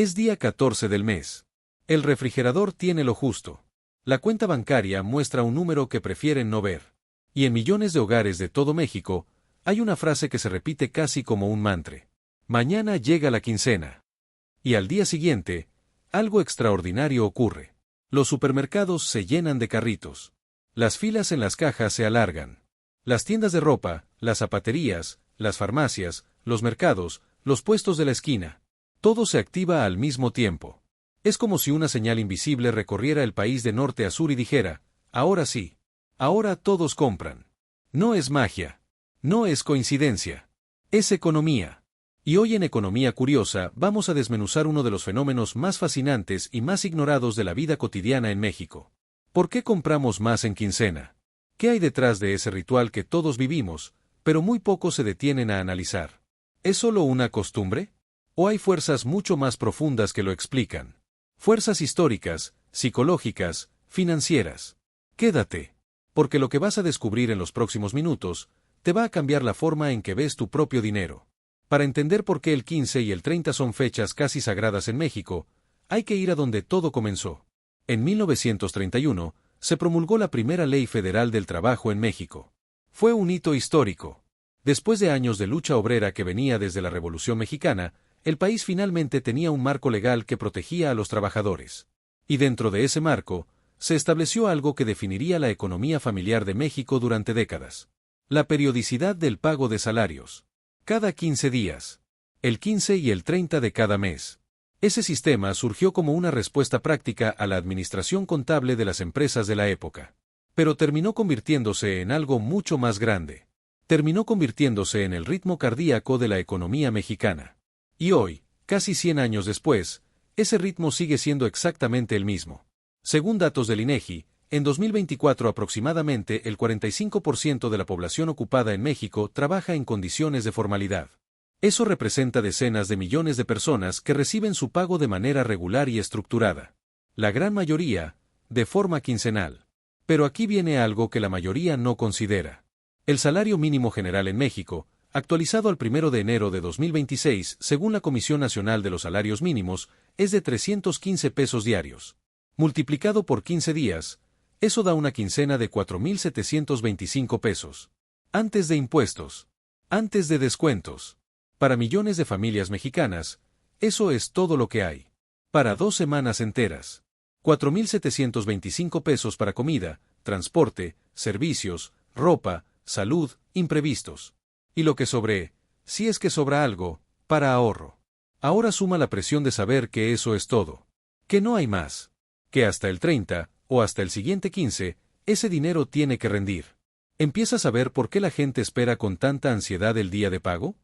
Es día 14 del mes. El refrigerador tiene lo justo. La cuenta bancaria muestra un número que prefieren no ver. Y en millones de hogares de todo México, hay una frase que se repite casi como un mantra. Mañana llega la quincena. Y al día siguiente, algo extraordinario ocurre. Los supermercados se llenan de carritos. Las filas en las cajas se alargan. Las tiendas de ropa, las zapaterías, las farmacias, los mercados, los puestos de la esquina. Todo se activa al mismo tiempo. Es como si una señal invisible recorriera el país de norte a sur y dijera, ahora sí. Ahora todos compran. No es magia. No es coincidencia. Es economía. Y hoy en Economía Curiosa vamos a desmenuzar uno de los fenómenos más fascinantes y más ignorados de la vida cotidiana en México. ¿Por qué compramos más en quincena? ¿Qué hay detrás de ese ritual que todos vivimos, pero muy pocos se detienen a analizar? ¿Es solo una costumbre? ¿O hay fuerzas mucho más profundas que lo explican? Fuerzas históricas, psicológicas, financieras. Quédate, porque lo que vas a descubrir en los próximos minutos te va a cambiar la forma en que ves tu propio dinero. Para entender por qué el 15 y el 30 son fechas casi sagradas en México, hay que ir a donde todo comenzó. En 1931, se promulgó la primera Ley Federal del Trabajo en México. Fue un hito histórico. Después de años de lucha obrera que venía desde la Revolución Mexicana, el país finalmente tenía un marco legal que protegía a los trabajadores. Y dentro de ese marco, se estableció algo que definiría la economía familiar de México durante décadas. La periodicidad del pago de salarios. Cada 15 días. El 15 y el 30 de cada mes. Ese sistema surgió como una respuesta práctica a la administración contable de las empresas de la época. Pero terminó convirtiéndose en algo mucho más grande. Terminó convirtiéndose en el ritmo cardíaco de la economía mexicana. Y hoy, casi 100 años después, ese ritmo sigue siendo exactamente el mismo. Según datos del INEGI, en 2024 aproximadamente el 45% de la población ocupada en México trabaja en condiciones de formalidad. Eso representa decenas de millones de personas que reciben su pago de manera regular y estructurada. La gran mayoría, de forma quincenal. Pero aquí viene algo que la mayoría no considera. El salario mínimo general en México, actualizado al 1 de enero de 2026, según la Comisión Nacional de los Salarios Mínimos, es de 315 pesos diarios. Multiplicado por 15 días, eso da una quincena de 4.725 pesos. Antes de impuestos. Antes de descuentos. Para millones de familias mexicanas, eso es todo lo que hay. Para 2 semanas enteras. 4.725 pesos para comida, transporte, servicios, ropa, salud, imprevistos. Y lo que sobre, si es que sobra algo, para ahorro. Ahora suma la presión de saber que eso es todo. Que no hay más. Que hasta el 30, o hasta el siguiente 15, ese dinero tiene que rendir. ¿Empiezas a ver por qué la gente espera con tanta ansiedad el día de pago?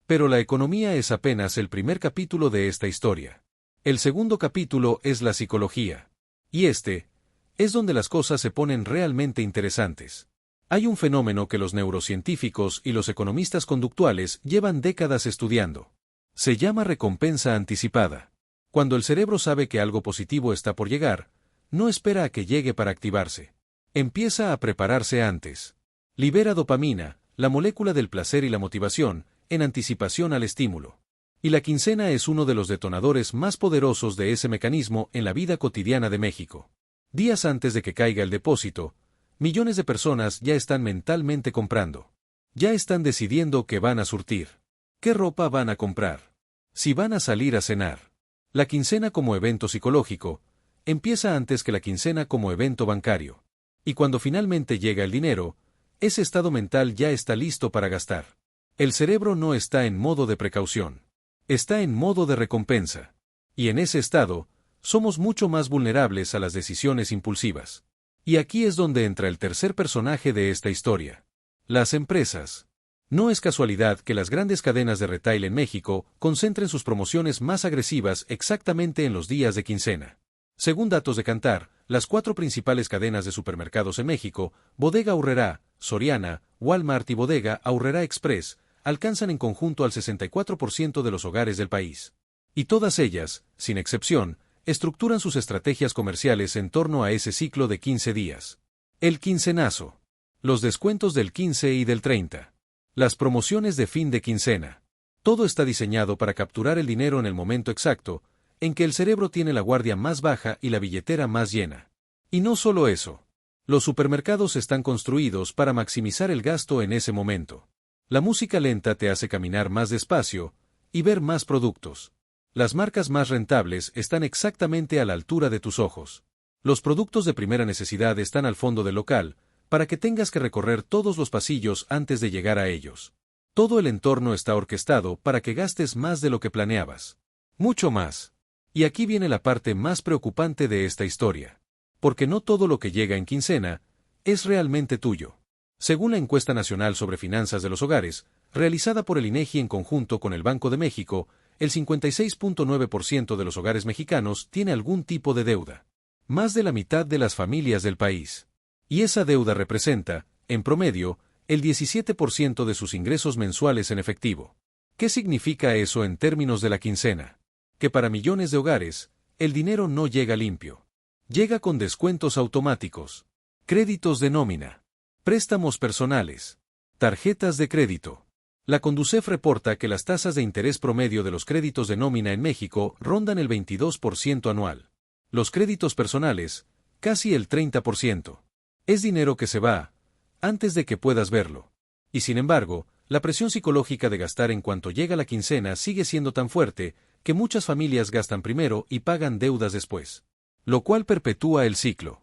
Pero la economía es apenas el primer capítulo de esta historia. El segundo capítulo es la psicología. Y es donde las cosas se ponen realmente interesantes. Hay un fenómeno que los neurocientíficos y los economistas conductuales llevan décadas estudiando. Se llama recompensa anticipada. Cuando el cerebro sabe que algo positivo está por llegar, no espera a que llegue para activarse. Empieza a prepararse antes. Libera dopamina, la molécula del placer y la motivación, en anticipación al estímulo. Y la quincena es uno de los detonadores más poderosos de ese mecanismo en la vida cotidiana de México. Días antes de que caiga el depósito, millones de personas ya están mentalmente comprando. Ya están decidiendo qué van a surtir. ¿Qué ropa van a comprar? Si van a salir a cenar. La quincena como evento psicológico empieza antes que la quincena como evento bancario. Y cuando finalmente llega el dinero, ese estado mental ya está listo para gastar. El cerebro no está en modo de precaución. Está en modo de recompensa. Y en ese estado, somos mucho más vulnerables a las decisiones impulsivas. Y aquí es donde entra el tercer personaje de esta historia. Las empresas. No es casualidad que las grandes cadenas de retail en México concentren sus promociones más agresivas exactamente en los días de quincena. Según datos de Kantar, las 4 principales cadenas de supermercados en México, Bodega Aurrerá, Soriana, Walmart y Bodega Aurrerá Express, alcanzan en conjunto al 64% de los hogares del país. Y todas ellas, sin excepción, estructuran sus estrategias comerciales en torno a ese ciclo de 15 días. El quincenazo. Los descuentos del 15 y del 30. Las promociones de fin de quincena. Todo está diseñado para capturar el dinero en el momento exacto, en que el cerebro tiene la guardia más baja y la billetera más llena. Y no solo eso. Los supermercados están construidos para maximizar el gasto en ese momento. La música lenta te hace caminar más despacio y ver más productos. Las marcas más rentables están exactamente a la altura de tus ojos. Los productos de primera necesidad están al fondo del local, para que tengas que recorrer todos los pasillos antes de llegar a ellos. Todo el entorno está orquestado para que gastes más de lo que planeabas. Mucho más. Y aquí viene la parte más preocupante de esta historia. Porque no todo lo que llega en quincena es realmente tuyo. Según la encuesta nacional sobre finanzas de los hogares, realizada por el INEGI en conjunto con el Banco de México, el 56.9% de los hogares mexicanos tiene algún tipo de deuda. Más de la mitad de las familias del país. Y esa deuda representa, en promedio, el 17% de sus ingresos mensuales en efectivo. ¿Qué significa eso en términos de la quincena? Que para millones de hogares, el dinero no llega limpio. Llega con descuentos automáticos, créditos de nómina, préstamos personales, tarjetas de crédito. La Conducef reporta que las tasas de interés promedio de los créditos de nómina en México rondan el 22% anual. Los créditos personales, casi el 30%. Es dinero que se va, antes de que puedas verlo. Y sin embargo, la presión psicológica de gastar en cuanto llega la quincena sigue siendo tan fuerte, que muchas familias gastan primero y pagan deudas después. Lo cual perpetúa el ciclo.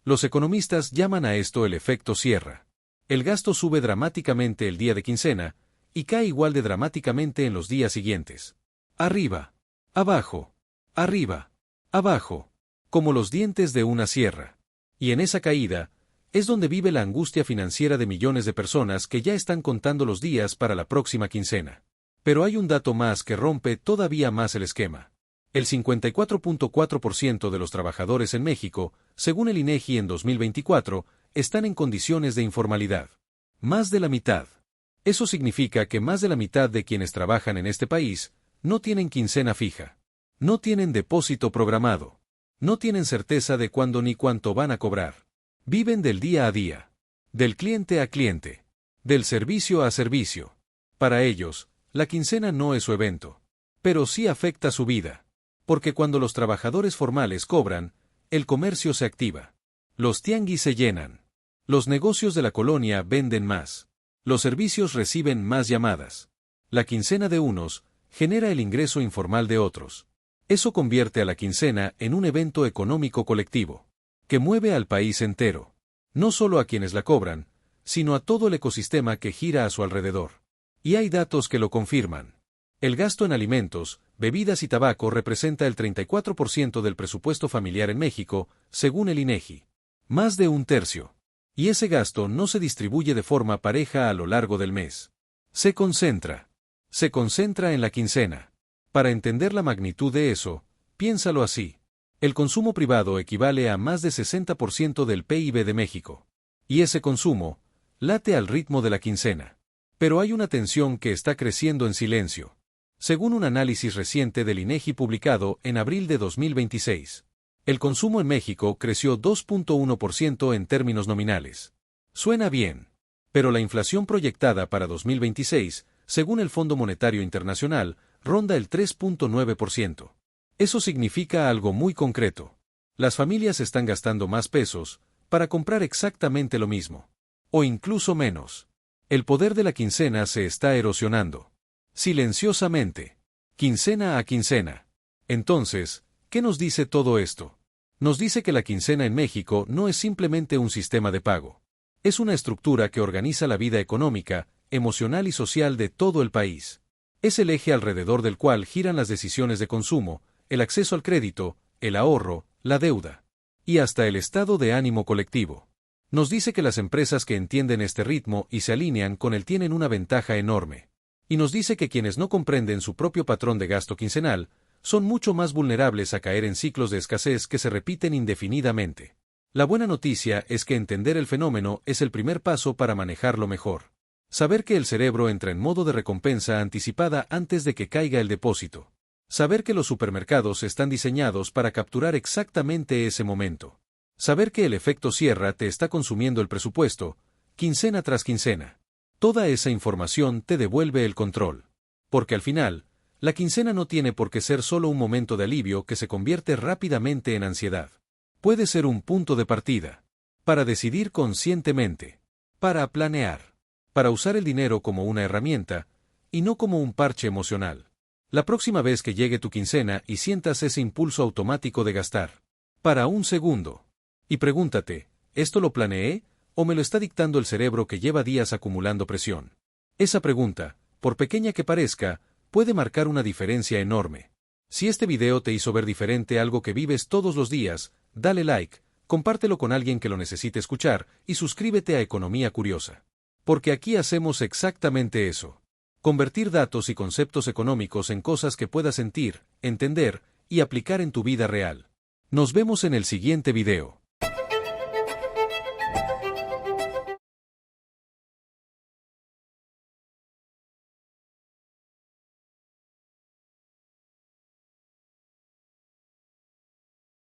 Los economistas llaman a esto el efecto sierra. El gasto sube dramáticamente el día de quincena, y cae igual de dramáticamente en los días siguientes. Arriba, abajo, arriba, abajo, como los dientes de una sierra. Y en esa caída, es donde vive la angustia financiera de millones de personas que ya están contando los días para la próxima quincena. Pero hay un dato más que rompe todavía más el esquema. El 54.4% de los trabajadores en México, según el INEGI en 2024, están en condiciones de informalidad. Más de la mitad. Eso significa que más de la mitad de quienes trabajan en este país no tienen quincena fija. No tienen depósito programado. No tienen certeza de cuándo ni cuánto van a cobrar. Viven del día a día. Del cliente a cliente. Del servicio a servicio. Para ellos, la quincena no es su evento. Pero sí afecta su vida. Porque cuando los trabajadores formales cobran, el comercio se activa. Los tianguis se llenan. Los negocios de la colonia venden más. Los servicios reciben más llamadas. La quincena de unos genera el ingreso informal de otros. Eso convierte a la quincena en un evento económico colectivo, que mueve al país entero. No solo a quienes la cobran, sino a todo el ecosistema que gira a su alrededor. Y hay datos que lo confirman. El gasto en alimentos, bebidas y tabaco representa el 34% del presupuesto familiar en México, según el INEGI. Más de un tercio. Y ese gasto no se distribuye de forma pareja a lo largo del mes. Se concentra en la quincena. Para entender la magnitud de eso, piénsalo así. El consumo privado equivale a más de 60% del PIB de México. Y ese consumo late al ritmo de la quincena. Pero hay una tensión que está creciendo en silencio. Según un análisis reciente del INEGI publicado en abril de 2026, el consumo en México creció 2.1% en términos nominales. Suena bien. Pero la inflación proyectada para 2026, según el Fondo Monetario Internacional, ronda el 3.9%. Eso significa algo muy concreto. Las familias están gastando más pesos para comprar exactamente lo mismo. O incluso menos. El poder de la quincena se está erosionando. Silenciosamente. Quincena a quincena. Entonces, ¿qué nos dice todo esto? Nos dice que la quincena en México no es simplemente un sistema de pago. Es una estructura que organiza la vida económica, emocional y social de todo el país. Es el eje alrededor del cual giran las decisiones de consumo, el acceso al crédito, el ahorro, la deuda. Y hasta el estado de ánimo colectivo. Nos dice que las empresas que entienden este ritmo y se alinean con él tienen una ventaja enorme. Y nos dice que quienes no comprenden su propio patrón de gasto quincenal, son mucho más vulnerables a caer en ciclos de escasez que se repiten indefinidamente. La buena noticia es que entender el fenómeno es el primer paso para manejarlo mejor. Saber que el cerebro entra en modo de recompensa anticipada antes de que caiga el depósito. Saber que los supermercados están diseñados para capturar exactamente ese momento. Saber que el efecto sierra te está consumiendo el presupuesto, quincena tras quincena. Toda esa información te devuelve el control. Porque al final, La quincena no tiene por qué ser solo un momento de alivio que se convierte rápidamente en ansiedad. Puede ser un punto de partida. Para decidir conscientemente. Para planear. Para usar el dinero como una herramienta, y no como un parche emocional. La próxima vez que llegue tu quincena y sientas ese impulso automático de gastar. Para un segundo. Y pregúntate, ¿esto lo planeé, o me lo está dictando el cerebro que lleva días acumulando presión? Esa pregunta, por pequeña que parezca, puede marcar una diferencia enorme. Si este video te hizo ver diferente algo que vives todos los días, dale like, compártelo con alguien que lo necesite escuchar, y suscríbete a Economía Curiosa. Porque aquí hacemos exactamente eso. Convertir datos y conceptos económicos en cosas que puedas sentir, entender, y aplicar en tu vida real. Nos vemos en el siguiente video.